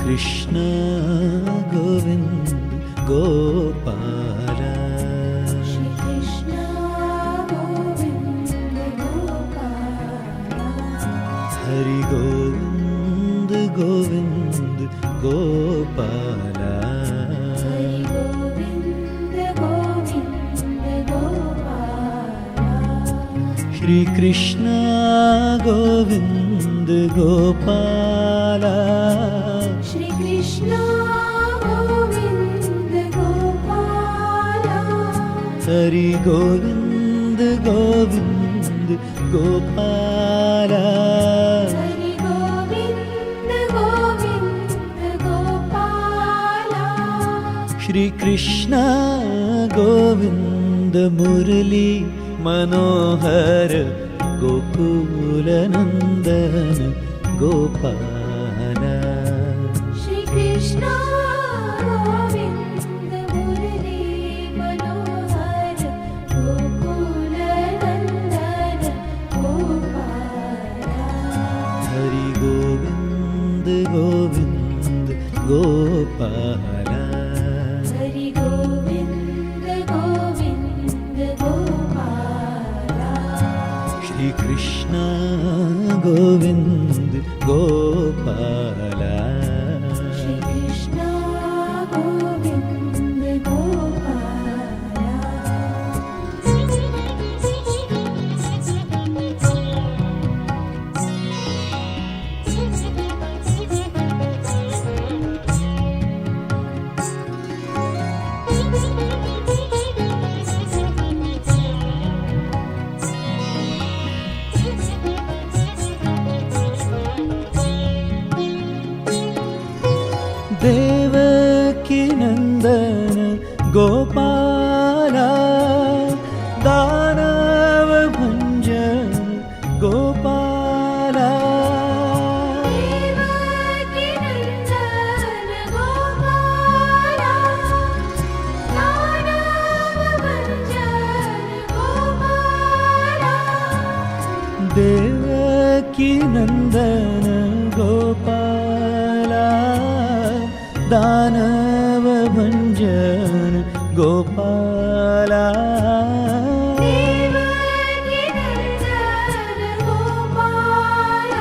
कृष्ण गोविंद गोपाल श्री कृष्ण गोविंद गोपाल हरि गोविंद गोविंद गोपाल हरि गोविंद गोविंद गोपाल श्री कृष्ण गोविंद गोपाल श्री कृष्ण गोविंद गोपाल हरि गोविंद गोविंद गोपाल हरि गोविंद गोविंद गोपाल श्री कृष्ण गोविंद मुरली मनोहर गोकुल नंदन गोपाल श्री कृष्ण गोविंद मुरली मनोहर गोकुल नंदन गोपाल हरि गोविंद गोविंद गोपाल हरि गोविंद गोविंद गोपाल श्री कृष्ण गोविंद गोपाल श्री कृष्ण गोविंद देवकी नंदन गोपाल दानव भंजन गोपाल देवकी नंदन गोपाल दानव भंजन गोपाल देवकी नंदन गोपाल दानव भंजन गोपाल देवकी नंदन गोपाल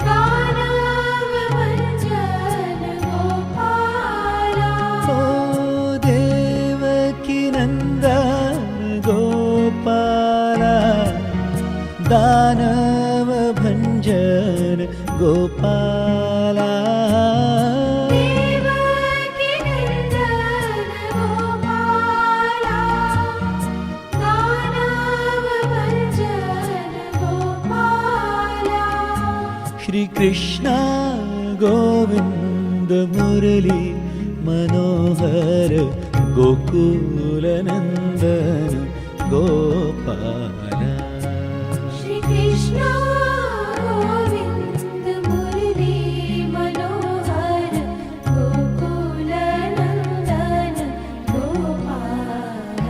दानव भंजन गोपाल ओ देवकी नंदन गोपाल दानव भंजन गोपाल देवकी नंदन गोपाल दानव भंजन गोपाल श्री कृष्ण गोविंद मुरली मनोहर गोकुल नंदन गोपाल श्री कृष्ण गोविंद मुरली मनोहर गोकुल नंदन गोपाल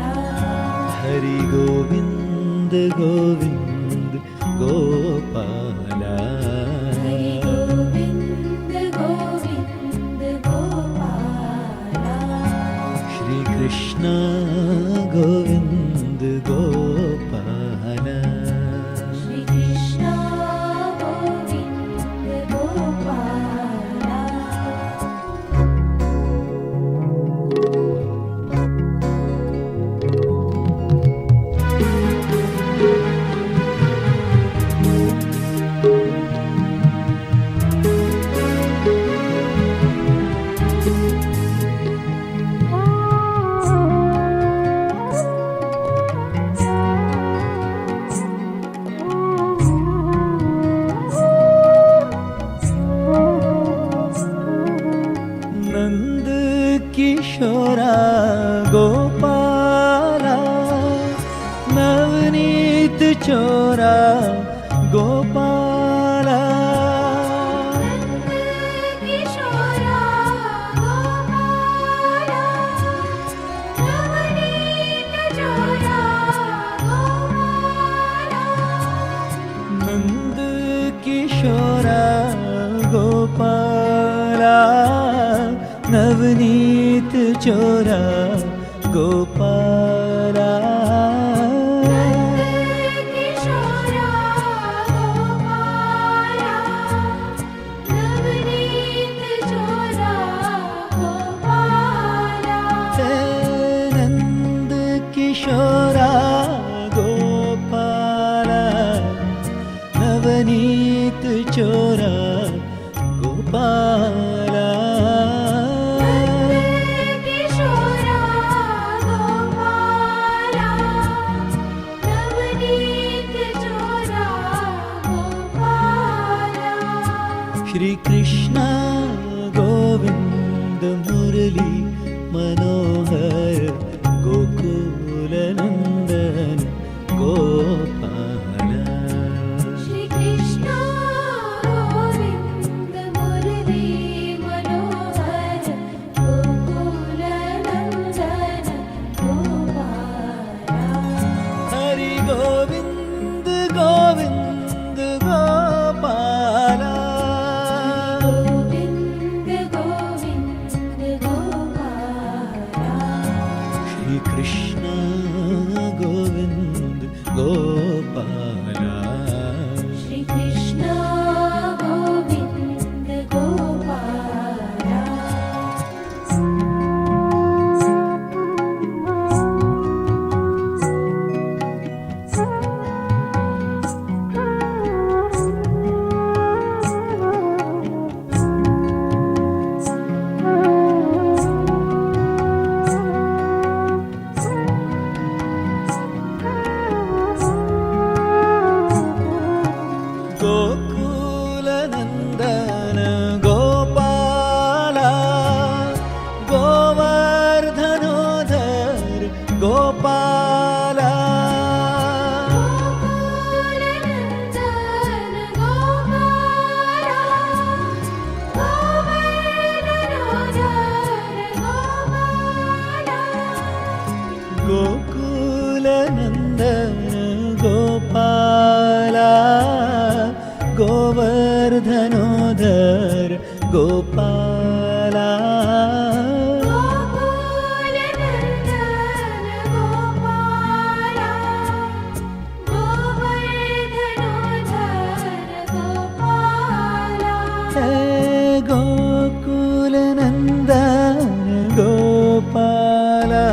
हरि गोविंद गोविंद गोपाल हरि गोविंद गोविंद गोपाल श्री कृष्ण गोविंद गोपाल श्री कृष्ण गोविंद गोपाल नंद किशोरा गोपाल नवनीत चोरा गोपाल किशोरा गोपाल नवनीत चोरा गोपाल नंद किशोरा गोपाल नवनीत चोरा गोपाला किशोरा गोपाला नवनीत चोरा गोपाला हे नंद किशोरा गोपाला नवनीत चोरा गोपाला किशोरा गोपाला नवनीत चोरा गोपाला श्री कृष्ण गोविंद मुरली मनोहर गोकुल नंदन गोपाला श्री कृष्ण गोविंद मुरली मनोहर गोकुल नंदन गोपाला हरि गोविंद गोविंद गोपाला गोविंद गोविंद गोपाला श्री कृष्ण गोविंद गोपाला श्री कृष्ण गोविंद गोपाला गोकुल नंदन गोपाला गोवर्धनोधर गोपाला गोकुलनंदन गोपाला गोवर्धनोधर गोपाला गोकुल नंदन गोपाला गोवर्धनोधर गोपाला गोकुलनंदन गोपाला गोवर्धनोधर गोपाला हे गोकुल नंदन गोपाला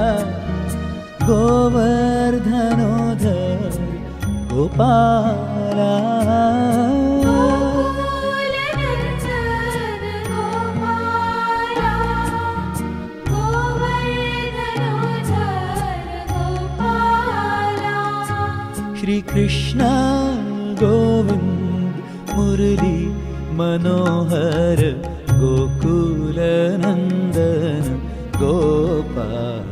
गोवर्धनोधर गोपाला गोकुलनंदन गोपाला गोवर्धनोधर गोपाला श्री कृष्ण गोविंद मुरली मनोहर गोकुल नंदन गोपाला